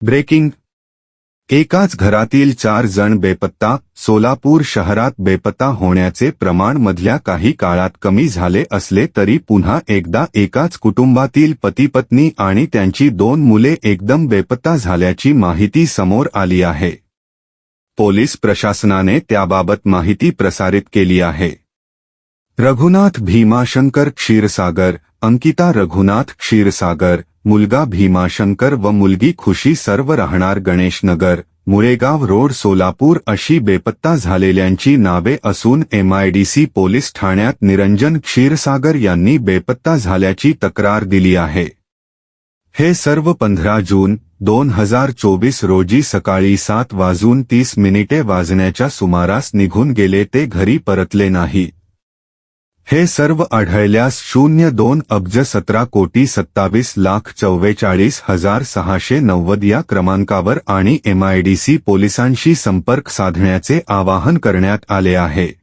Breaking. एकाच घरातील 4 जण बेपत्ता. सोलापूर शहरात बेपत्ता होण्याचे प्रमाण मधल्या काही काळात कमी झाले असले तरी पुन्हा एकदा एकाच कुटुंबातील पती-पत्नी आणि त्यांची 2 मुले एकदम बेपत्ता झाल्याची माहिती समोर आली आहे. पोलीस प्रशासनाने त्याबाबत माहिती प्रसारित केली आहे. रघुनाथ भीमाशंकर क्षीरसागर. अंकिता रघुनाथ क्षीरसागर, मुलगा भीमाशंकर व मुलगी खुशी, सर्व राहणार गणेशनगर, मुळेगाव रोड, सोलापूर अशी बेपत्ता झालेल्यांची नावे असून MIDC पोलीस ठाण्यात निरंजन क्षीरसागर यांनी बेपत्ता झाल्याची तक्रार दिली आहे. हे सर्व 15 जून 2024 रोजी सकाळी 7:30 वाजण्याच्या सुमारास निघून गेले. ते घरी परतले नाही. हे सर्व आढळल्यास 02-17,27,44,690 या क्रमांकावर आणि MIDC पोलिसांशी संपर्क साधण्याचे आवाहन करण्यात आले आहे.